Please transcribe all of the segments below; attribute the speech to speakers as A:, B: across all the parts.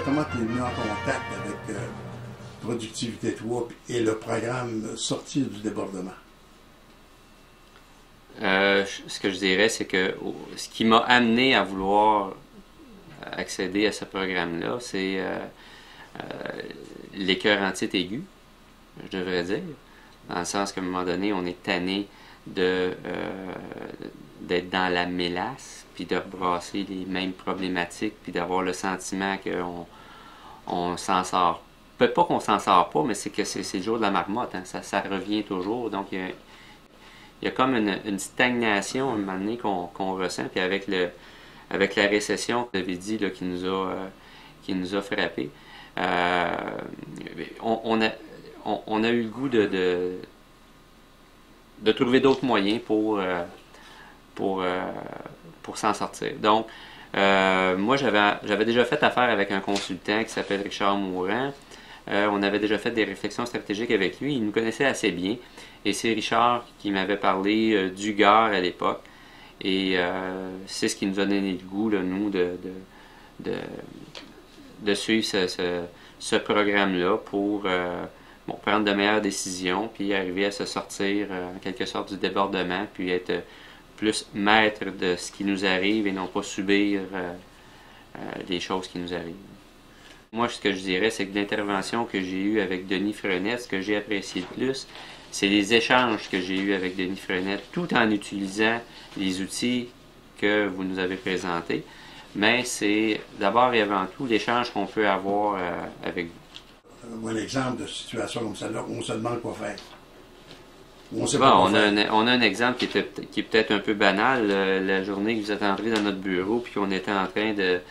A: Comment tu es venu en contact avec Productivité 3 et le programme Sortir du débordement?
B: Ce que je dirais, c'est que ce qui m'a amené à vouloir accéder à ce programme-là, c'est l'écœurantite aiguë, je devrais dire, dans le sens qu'à un moment donné, on est tanné d'être dans la mélasse, puis de rebrasser les mêmes problématiques, puis d'avoir le sentiment qu'on s'en sort. Peut-être pas qu'on s'en sort pas, mais c'est que c'est le jour de la marmotte, hein. Ça revient toujours. Donc, il y a comme une stagnation à un moment donné qu'on ressent, puis avec la récession que vous avez dit là, qui nous a frappé, on a eu le goût de trouver d'autres moyens pour s'en sortir. Donc, moi, j'avais déjà fait affaire avec un consultant qui s'appelle Richard Mourant. On avait déjà fait des réflexions stratégiques avec lui. Il nous connaissait assez bien. Et c'est Richard qui m'avait parlé du GAR à l'époque. Et c'est ce qui nous a donné le goût, là, nous, de suivre ce programme-là pour prendre de meilleures décisions, puis arriver à se sortir en quelque sorte du débordement, puis être plus maître de ce qui nous arrive et non pas subir les choses qui nous arrivent. Moi, ce que je dirais, c'est que l'intervention que j'ai eue avec Denis Frenette, ce que j'ai apprécié le plus, c'est les échanges que j'ai eus avec Denis Frenette, tout en utilisant les outils que vous nous avez présentés. Mais c'est d'abord et avant tout l'échange qu'on peut avoir avec vous.
A: Un exemple de situation comme celle-là, on se demande quoi faire.
B: On a un exemple qui est peut-être un peu banal. La journée que vous êtes entré dans notre bureau puis qu'on était en train de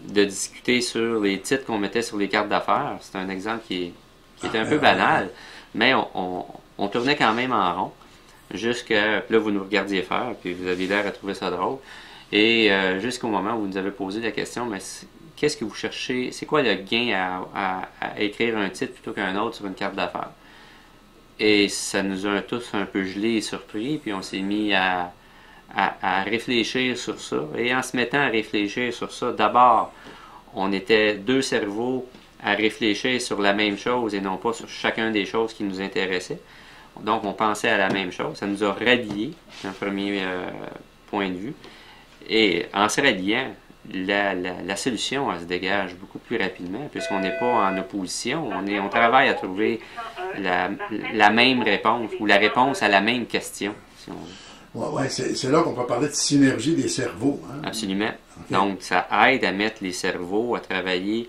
B: discuter sur les titres qu'on mettait sur les cartes d'affaires. C'est un exemple qui était un peu banal, mais on tournait quand même en rond. Jusqu'à là, vous nous regardiez faire, puis vous aviez l'air à trouver ça drôle. Et jusqu'au moment où vous nous avez posé la question, mais qu'est-ce que vous cherchez? C'est quoi le gain à écrire un titre plutôt qu'un autre sur une carte d'affaires? Et ça nous a tous un peu gelés et surpris, puis on s'est mis à réfléchir sur ça. Et en se mettant à réfléchir sur ça, d'abord, on était deux cerveaux à réfléchir sur la même chose et non pas sur chacun des choses qui nous intéressaient. Donc, on pensait à la même chose. Ça nous a ralliés, d'un premier point de vue. Et en se ralliant, la solution elle se dégage beaucoup plus rapidement puisqu'on n'est pas en opposition. On travaille à trouver la même réponse ou la réponse à la même question, si on veut.
A: Ouais, c'est là qu'on peut parler de synergie des cerveaux. Hein?
B: Absolument.
A: Okay.
B: Donc, ça aide à mettre les cerveaux à travailler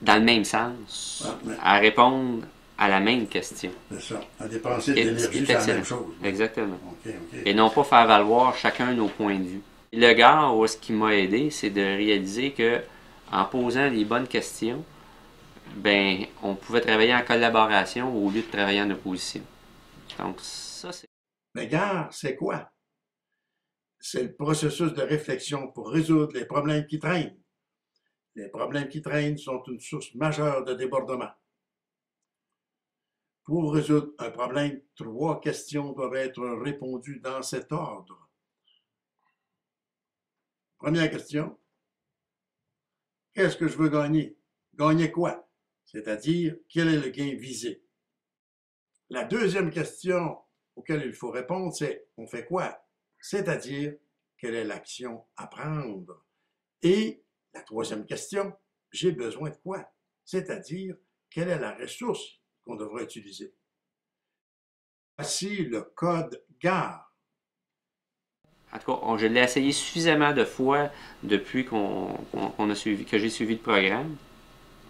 B: dans le même sens, à répondre à la même question.
A: C'est ça. À dépenser de l'énergie, c'est la même chose.
B: Exactement.
A: Okay.
B: Et non pas faire valoir chacun nos points de vue. Le gars, ce qui m'a aidé, c'est de réaliser que en posant les bonnes questions, ben, on pouvait travailler en collaboration au lieu de travailler en opposition. Donc, ça, c'est...
A: Mais GAR, c'est quoi? C'est le processus de réflexion pour résoudre les problèmes qui traînent. Les problèmes qui traînent sont une source majeure de débordement. Pour résoudre un problème, 3 questions doivent être répondues dans cet ordre. Première question, qu'est-ce que je veux gagner? Gagner quoi? C'est-à-dire, quel est le gain visé? La deuxième question auquel il faut répondre, c'est on fait quoi? C'est-à-dire, quelle est l'action à prendre? Et la troisième question, j'ai besoin de quoi? C'est-à-dire, quelle est la ressource qu'on devrait utiliser? Voici le code GAR.
B: En tout cas, je l'ai essayé suffisamment de fois depuis que j'ai suivi le programme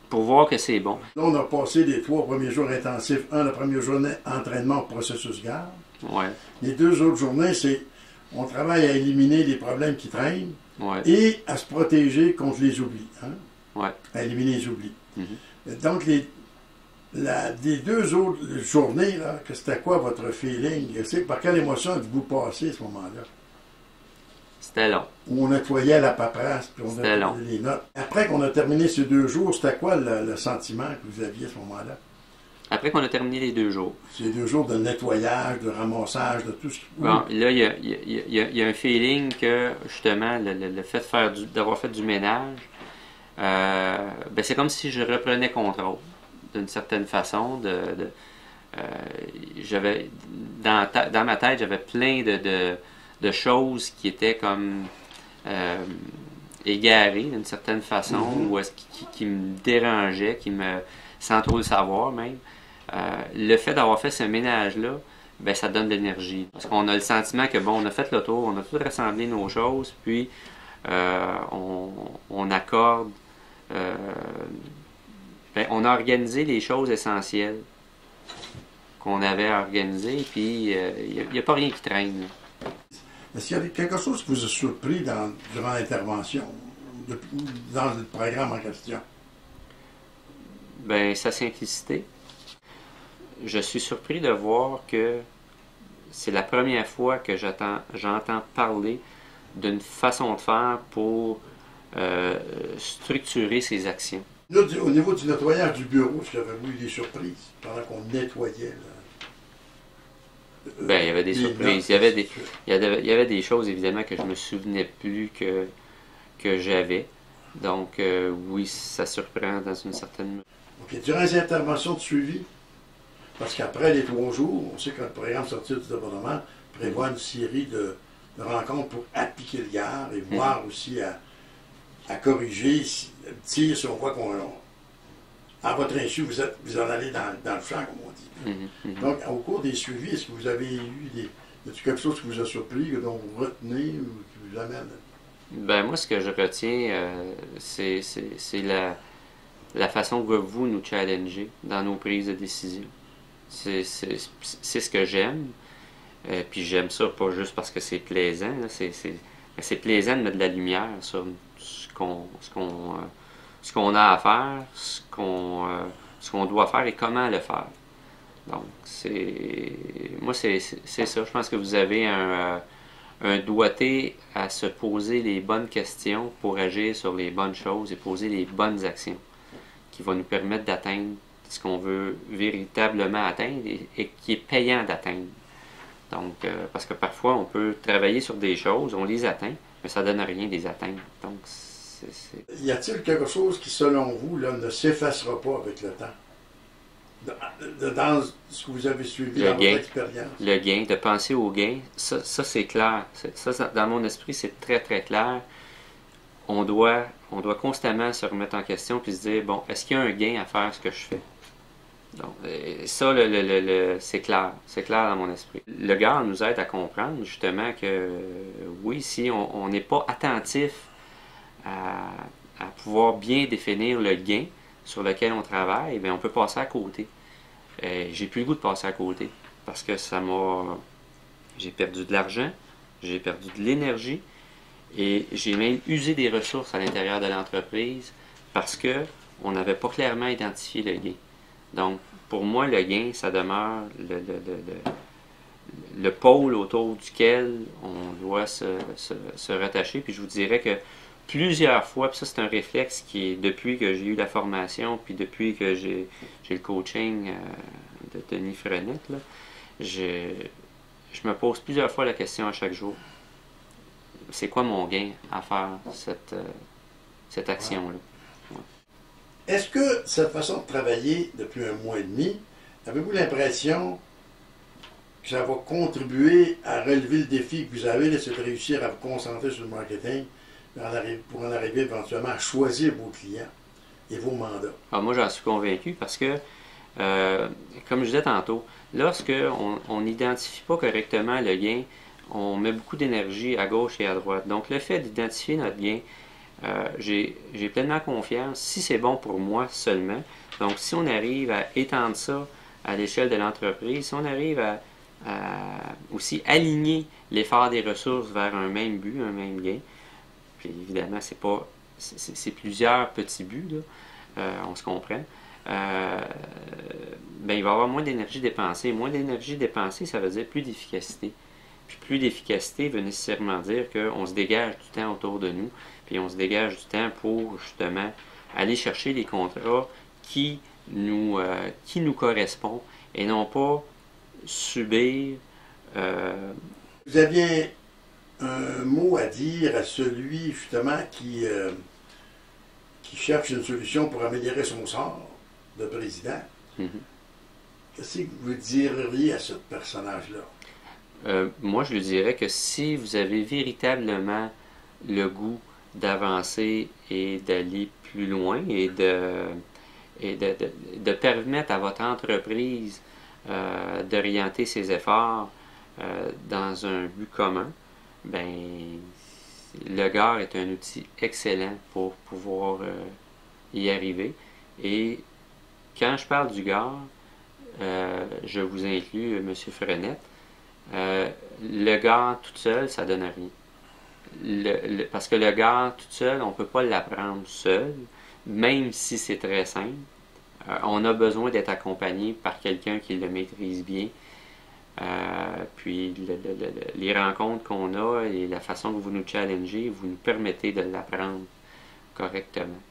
B: pour voir que c'est bon.
A: Là, on a passé les 3 premiers jours intensifs. La première journée, entraînement au processus GAR.
B: Ouais.
A: Les 2 autres journées, c'est on travaille à éliminer les problèmes qui traînent et à se protéger contre les oublis. Hein?
B: Ouais.
A: À éliminer les oublis. Donc, les 2 autres journées, c'était quoi votre feeling? Par quelle émotion êtes-vous passé à ce moment-là?
B: C'était long.
A: Où on nettoyait la paperasse, puis on nettoyait les notes. Après qu'on a terminé ces 2 jours, c'était quoi le sentiment que vous aviez à ce moment-là?
B: Après qu'on a terminé les 2 jours.
A: Ces 2 jours de nettoyage, de ramassage, de tout ce qui...
B: Bon, là, il y a un feeling que, justement, le fait d'avoir fait du ménage ben c'est comme si je reprenais contrôle d'une certaine façon. J'avais dans ma tête, j'avais plein de choses qui étaient comme égarées d'une certaine façon, ou qui me dérangeaient, sans trop le savoir même. Le fait d'avoir fait ce ménage-là, ben ça donne de l'énergie. Parce qu'on a le sentiment que bon, on a fait le tour, on a tout rassemblé nos choses, puis on accorde, ben, on a organisé les choses essentielles qu'on avait organisées, puis il n'y a pas rien qui traîne.
A: Est-ce qu'il y a quelque chose qui vous a surpris durant l'intervention, dans le programme en question?
B: Ben, sa simplicité. Je suis surpris de voir que c'est la première fois que j'entends parler d'une façon de faire pour structurer ses actions.
A: Là, au niveau du nettoyage du bureau, est-ce qu'il y avait eu des surprises pendant qu'on nettoyait?
B: Ben, il y avait des surprises. Il y avait des choses, évidemment, que je me souvenais plus que j'avais. Donc, oui, ça surprend dans une certaine mesure.
A: OK. Durant les interventions de suivi, parce qu'après les 3 jours, on sait que le programme Sortir du département prévoit une série de rencontres pour appliquer le gard et voir aussi à corriger, si on voit à votre insu, vous en allez dans le champ, comme on dit. Donc, au cours des suivis, est-ce que vous avez eu quelque chose qui vous a surpris, dont vous retenez ou qui vous amène?
B: Ben, moi, ce que je retiens, c'est la façon que vous nous challengez dans nos prises de décision. C'est ce que j'aime. Puis j'aime ça pas juste parce que c'est plaisant. C'est plaisant de mettre de la lumière sur ce qu'on a à faire, ce qu'on doit faire et comment le faire. Donc, moi, c'est ça. Je pense que vous avez un doigté à se poser les bonnes questions pour agir sur les bonnes choses et poser les bonnes actions qui vont nous permettre d'atteindre ce qu'on veut véritablement atteindre et qui est payant d'atteindre. Donc, parce que parfois, on peut travailler sur des choses, on les atteint, mais ça ne donne rien de les atteindre. Donc,
A: Y a-t-il quelque chose qui, selon vous, là, ne s'effacera pas avec le temps? Dans ce que vous avez suivi dans votre expérience?
B: Le gain, de penser au gain, ça c'est clair. Ça, dans mon esprit, c'est très, très clair. On doit constamment se remettre en question puis se dire, bon, est-ce qu'il y a un gain à faire ce que je fais? Donc, ça, c'est clair. C'est clair dans mon esprit. Le gars nous aide à comprendre, justement, que oui, si on n'est pas attentif à pouvoir bien définir le gain sur lequel on travaille, bien, on peut passer à côté. J'ai plus le goût de passer à côté parce que j'ai perdu de l'argent, j'ai perdu de l'énergie et j'ai même usé des ressources à l'intérieur de l'entreprise parce que on n'avait pas clairement identifié le gain. Donc, pour moi, le gain, ça demeure le pôle autour duquel on doit se rattacher. Puis je vous dirais que plusieurs fois, puis ça c'est un réflexe qui est depuis que j'ai eu la formation, puis depuis que j'ai le coaching de Denis Frenette, là, je me pose plusieurs fois la question à chaque jour. C'est quoi mon gain à faire cette action-là? Ouais.
A: Est-ce que cette façon de travailler depuis 1 mois et demi, avez-vous l'impression que ça va contribuer à relever le défi que vous avez, c'est de réussir à vous concentrer sur le marketing pour en arriver éventuellement à choisir vos clients et vos mandats?
B: Alors moi, j'en suis convaincu parce que, comme je disais tantôt, lorsque on n'identifie pas correctement le gain, on met beaucoup d'énergie à gauche et à droite. Donc, le fait d'identifier notre gain, j'ai pleinement confiance, si c'est bon pour moi seulement. Donc, si on arrive à étendre ça à l'échelle de l'entreprise, si on arrive à aussi aligner l'effort des ressources vers un même but, un même gain, puis évidemment, c'est plusieurs petits buts, là, on se comprend, ben, il va y avoir moins d'énergie dépensée. Moins d'énergie dépensée, ça veut dire plus d'efficacité. Puis plus d'efficacité veut nécessairement dire qu'on se dégage du temps autour de nous, puis on se dégage du temps pour justement aller chercher les contrats qui nous correspondent et non pas subir.
A: Vous aviez un mot à dire à celui justement qui qui cherche une solution pour améliorer son sort de président.
B: Mhm.
A: Qu'est-ce que vous diriez à ce personnage-là?
B: Moi, je lui dirais que si vous avez véritablement le goût d'avancer et d'aller plus loin et de permettre à votre entreprise d'orienter ses efforts dans un but commun, ben, le GAR est un outil excellent pour pouvoir y arriver. Et quand je parle du GAR, je vous inclus, M. Frenette, le GAR tout seul, ça donne rien. Parce que le GAR tout seul, on ne peut pas l'apprendre seul, même si c'est très simple. On a besoin d'être accompagné par quelqu'un qui le maîtrise bien. Puis les rencontres qu'on a et la façon que vous nous challengez, vous nous permettez de l'apprendre correctement.